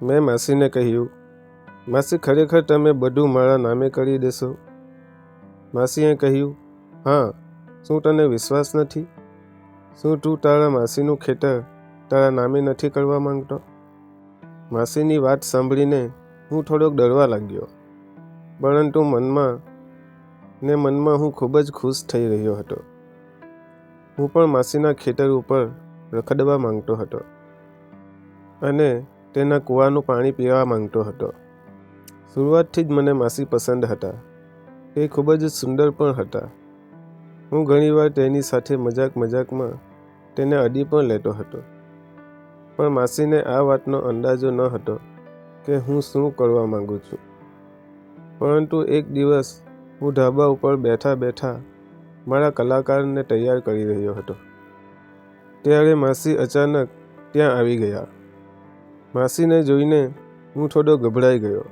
મેં માસીને કહ્યું, માસી ખરેખર તમે બધું મારા નામે કરી દેશો? માસીએ કહ્યું, હા, શું તને વિશ્વાસ નથી? શું તું તારા માસીનું ખેતર તારા નામે નથી કરવા માંગતો? માસીની વાત સાંભળીને હું થોડોક ડરવા લાગ્યો, પરંતુ મનમાં હું ખૂબ જ ખુશ થઈ રહ્યો હતો. હું પણ માસીના ખેતર ઉપર રખડવા માંગતો હતો અને તેના કૂવાનું પાણી પીવા માંગતો હતો. શરૂઆતથી જ મને માસી પસંદ હતા. તે ખૂબ જ સુંદર પણ હતા. હું ઘણીવાર તેની સાથે મજાકમાં તેને અડી પણ લેતો હતો. પણ માસીને આ વાતનો અંદાજો ન હતો કે હું શું કરવા માંગુ છું. પરંતુ એક દિવસ હું ધાબા ઉપર બેઠા મારા કલાકારને તૈયાર કરી રહ્યો હતો. ત્યારે માસી અચાનક ત્યાં આવી ગયા. માસીને જોઈને હું થોડો ગભરાઈ ગયો.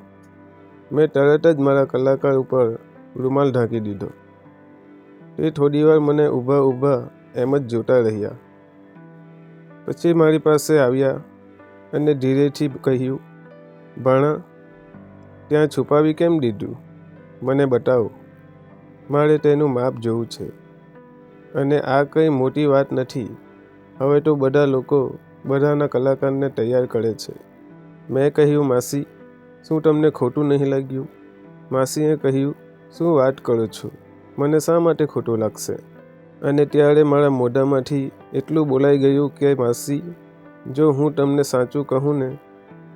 મેં તરત જ મારા કલાકાર ઉપર રૂમાલ ઢાંકી દીધો. તે થોડીવાર મને ઊભા એમ જ જોતા રહ્યા. પછી મારી પાસે આવ્યા અને ધીરેથી કહ્યું, ભાણા, ત્યાં છુપાવી કેમ દીધું? મને બતાવો. મારે તેનું માપ જોવું છે. અને આ કંઈ મોટી વાત નથી. હવે તો બધા લોકો બધાના કલાકારને તૈયાર કરે છે. મેં કહ્યું, માસી, શું તમને ખોટું નહીં લાગ્યું? માસીએ કહ્યું, શું વાત કરો છો? મને શા માટે ખોટું લાગશે? અને ત્યારે મારા મોઢામાંથી એટલું બોલાઈ ગયું કે માસી, જો હું તમને સાચું કહું ને,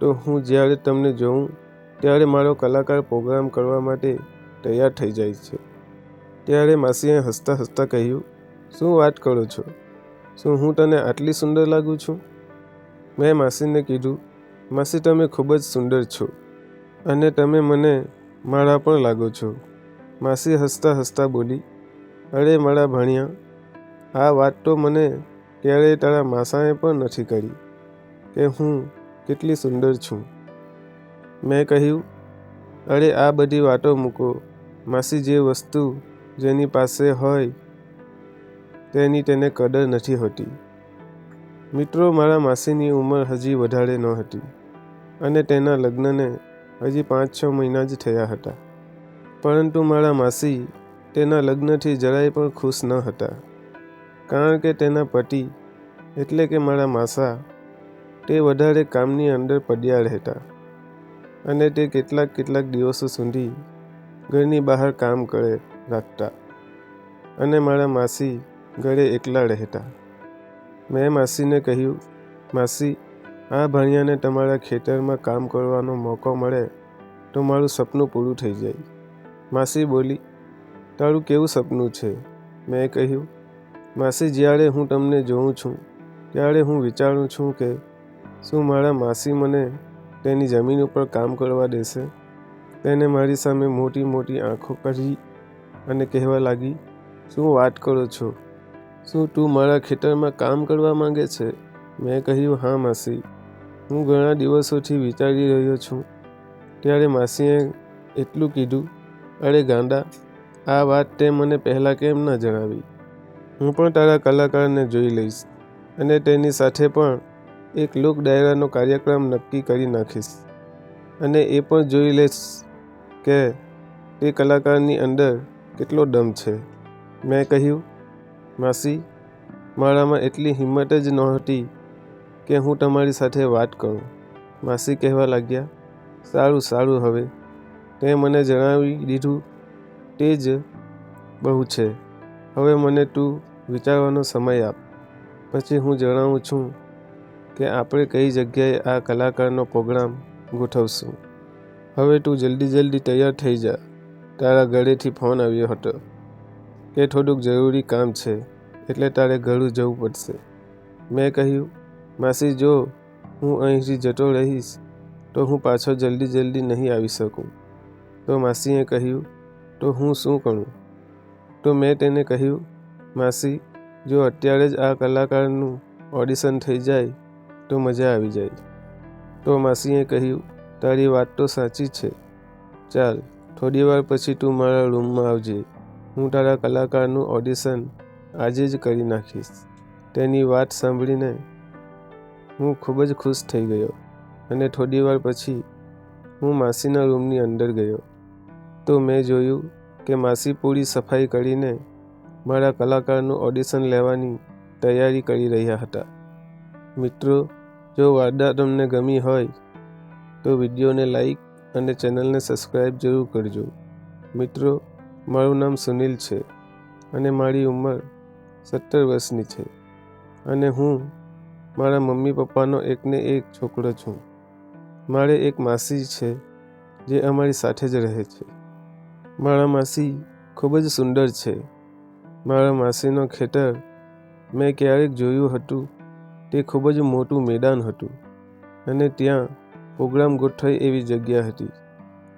તો હું જ્યારે તમને જોઉં ત્યારે મારો કલાકાર પ્રોગ્રામ કરવા માટે તૈયાર થઈ જાય છે. ત્યારે માસીએ હસતા કહ્યું, શું વાત કરો છો? શું હું તને આટલી સુંદર લાગુ છું? મેં માસીને કીધું, માસી, તમે ખૂબ જ સુંદર છો અને તમે મને માળા પણ લાગો છો. માસી હસતા બોલી, અરે મારા ભાણિયા, આ વાત તો મને ક્યારેય તારા માસાએ પણ નથી કરી કે હું કેટલી સુંદર છું. મેં કહ્યું, અરે આ બધી વાતો મૂકો માસી. જે વસ્તુ જેની પાસે હોય તેની તેને કદર નથી હોતી. મિત્રો, મારા માસીની ઉંમર હજી વધારે ન હતી અને તેના લગ્નને હજી 5-6 મહિના જ થયા હતા. પરંતુ મારા માસી તેના લગ્નથી જરાય પણ ખુશ ન હતા. કારણ કે તેના પતિ એટલે કે મારા માસા તે વધારે કામની અંદર પડ્યા રહેતા અને તે કેટલાક દિવસો સુધી ઘરની બહાર કામ કરે રાખતા અને મારા માસી ઘરે એકલા રહેતા. મેં માસીને કહ્યું, માસી, આ ભાણિયાને તમારા ખેતરમાં કામ કરવાનો મોકો મળે તો મારું સપનું પૂરું થઈ જાય. માસી બોલી, તારું કેવું સપનું છે? મેં કહ્યું, માસી, જ્યારે હું તમને જોઉં છું ત્યારે હું વિચારું છું કે શું મારા માસી મને તેની જમીન ઉપર કામ કરવા દેશે? તેને મારી સામે મોટી આંખો કરી અને કહેવા લાગી, શું વાત કરો છો? શું તું મારા ખેતરમાં કામ કરવા માંગે છે? મેં કહ્યું, હા માસી, હું ઘણા દિવસોથી વિચારી રહ્યો છું. ત્યારે માસીએ એટલું કીધું, અરે ગાંડા, આ વાત તે મને પહેલાં કેમ ન જણાવી? હું પણ તારા કલાકારને જોઈ લઈશ અને તેની સાથે પણ એક લોક ડાયરાનો કાર્યક્રમ નક્કી કરી નાખીશ અને એ પણ જોઈ લઈશ કે તે કલાકારની અંદર કેટલો દમ છે. મેં કહ્યું, માસી, મારામાં એટલી હિંમત જ નહોતી કે હું તમારી સાથે વાત કરું. માસી કહેવા લાગ્યા, સારું, હવે તે મને જણાવી દીધું તે જ બહુ છે. હવે મને તું વિચારવાનો સમય આપ. પછી હું જણાવું છું કે આપણે કઈ જગ્યાએ આ કલાકારનો પ્રોગ્રામ ગોઠવશું. હવે તું જલ્દી તૈયાર થઈ જા. તારા ઘરેથી ફોન આવ્યો હતો કે થોડુંક જરૂરી કામ છે એટલે તારે ઘરે જવું પડશે. મેં કહ્યું, માસી, જો હું અહીંથી જતો રહીશ તો હું પાછો જલ્દી નહીં આવી શકું. તો માસીએ કહ્યું, તો હું શું કરું? તો મેં તેને કહ્યું, માસી, જો અત્યારે જ આ કલાકારનું ઓડિશન થઈ જાય તો મજા આવી જાય. તો માસીએ કહ્યું, તારી વાત તો સાચી છે. ચાલ, થોડીવાર પછી તું મારા રૂમમાં આવજે. હું તારા કલાકારનું ઓડિશન આજે જ કરી નાખીશ. તેની વાત સાંભળીને હું ખૂબ જ ખુશ થઈ ગયો અને થોડીવાર પછી હું માસીના રૂમની અંદર ગયો તો મેં જોયું કે માસી પૂરી સફાઈ કરીને મારા કલાકારનું ઓડિશન લેવાની તૈયારી કરી રહ્યા હતા. મિત્રો, જો વાર્તા તમને ગમી હોય તો વિડીયોને લાઈક અને ચેનલને સબસ્ક્રાઈબ જરૂર કરજો. મિત્રો, મારું નામ સુનિલ છે અને મારી ઉંમર 17 વર્ષની છે અને હું મારા મમ્મી પપ્પાનો એકને એક છોકરો છું. મારે એક માસી છે જે અમારી સાથે જ રહે છે. મારા માસી ખૂબ જ સુંદર છે. મારા માસીનું ખેતર મેં ક્યારેક જોયું હતું. તે ખૂબ જ મોટું મેદાન હતું અને ત્યાં પ્રોગ્રામ ગોઠવાય એવી જગ્યા હતી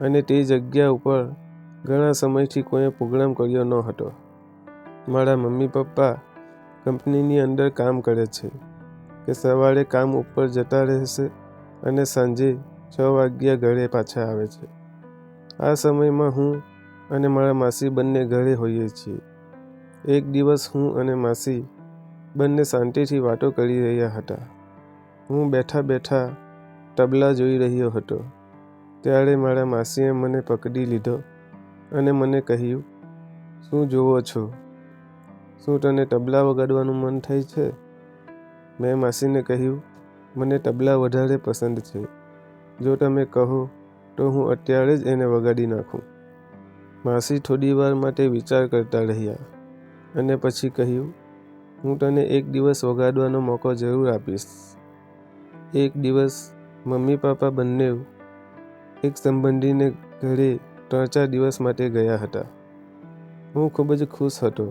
અને તે જગ્યા ઉપર ઘણા સમયથી કોઈએ પ્રોગ્રામ કર્યો ન હતો. મારા મમ્મી પપ્પા કંપનીની અંદર કામ કરે છે કે સવારે કામ ઉપર જતા રહેશે અને સાંજે 6 વાગ્યા ઘરે પાછા આવે છે. આ સમયમાં હું અને મારા માસી બંને ઘરે હોઈએ છીએ. એક દિવસ હું અને માસી બંને શાંતિથી વાતો કરી રહ્યા હતા. હું બેઠા બેઠા તબલા જોઈ રહ્યો હતો. ત્યારે મારા માસીએ મને પકડી લીધો અને મને કહ્યું, "શું જોવો છો? શું તને તબલા વગાડવાનું મન થાય છે?" મેં માસીને કહ્યું, "મને તબલા વધારે પસંદ છે. જો તમે કહો તો હું અત્યારે જ એને વગાડી નાખું." માસી થોડીવાર માટે વિચાર કરતા રહ્યા અને પછી કહ્યું, "હું તને એક દિવસ વગાડવાનો મોકો જરૂર આપીશ." એક દિવસ મમ્મી પપ્પા બંને એક સંબંધીને ઘરે 3-4 દિવસ માટે ગયા હતા. હું ખૂબ જ ખુશ હતો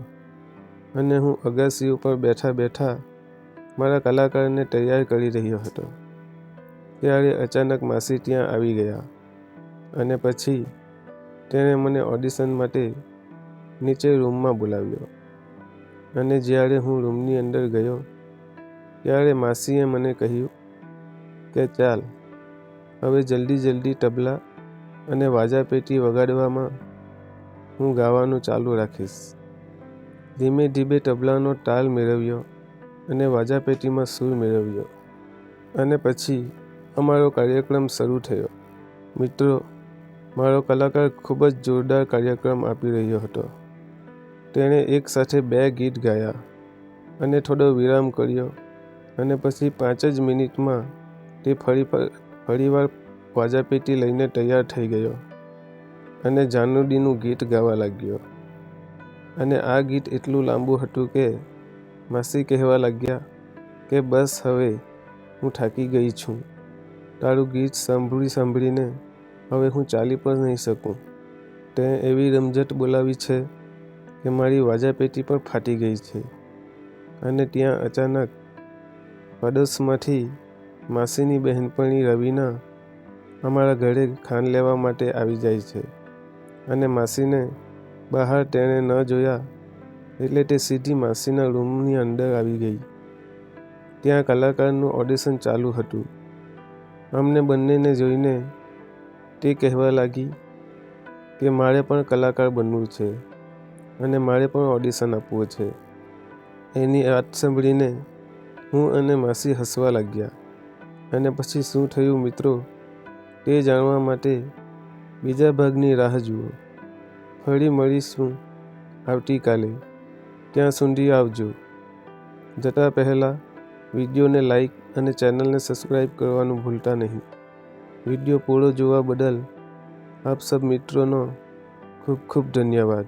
અને હું અગાસી ઉપર બેઠા બેઠા મારા કલાકારને તૈયાર કરી રહ્યો હતો. ત્યારે અચાનક માસી ત્યાં આવી ગયા અને પછી તેણે મને ઓડિશન માટે નીચે રૂમમાં બોલાવ્યો અને જ્યારે હું રૂમની અંદર ગયો ત્યારે માસીએ મને કહ્યું કે ચાલ, હવે જલ્દી તબલા અને વાજાપેટી વગાડવામાં હું ગાવાનું ચાલુ રાખીશ. ધીમે ધીમે તબલાનો તાલ મેળવ્યો અને વાજાપેટીમાં સૂર મેળવ્યો અને પછી અમારો કાર્યક્રમ શરૂ થયો. મિત્રો, મારો કલાકાર ખૂબ જ જોરદાર કાર્યક્રમ આપી રહ્યો હતો. તેણે એક સાથે 2 ગીત ગાયા અને થોડો વિરામ કર્યો અને પછી 5 જ મિનિટમાં તે ફરીવાર વાજાપેટી લઈને તૈયાર થઈ ગયો અને જાનુડીનું ગીત ગાવા લાગ્યો. અને આ ગીત એટલું લાંબુ હતું કે માસી કહેવા લાગ્યા કે બસ હવે હું થાકી ગઈ છું. તારું ગીત સાંભળીને હવે હું ચાલી પણ નહીં શકું. તેણે એવી રમઝટ બોલાવી છે કે મારી વાજાપેટી પણ ફાટી ગઈ છે. અને ત્યાં અચાનક પડોશમાંથી માસીની બહેનપણી રવીના અમારા ઘરે ખાંડ લેવા માટે આવી જાય છે અને માસીને બહાર તેણે ન જોયા એટલે તે સીધી માસીના રૂમની અંદર આવી ગઈ. ત્યાં કલાકારનું ઓડિશન ચાલુ હતું. અમને બંનેને જોઈને તે કહેવા લાગી કે મારે પણ કલાકાર બનવું છે અને મારે પણ ઓડિશન આપવું છે. એની વાત સાંભળીને હું અને માસી હસવા લાગ્યા. અને પછી શું થયું મિત્રો, તે જાણવા માટે બીજા ભાગની રાહ જુઓ. ફરી મળીશું આવતીકાલે. ત્યાં સુધી આવજો. જતા પહેલાં વિડીયોને લાઈક અને ચેનલને સબસ્ક્રાઈબ કરવાનું ભૂલતા નહીં. વિડીયો પૂરો જોવા બદલ આપ સબ મિત્રોનો ખૂબ ખૂબ ધન્યવાદ.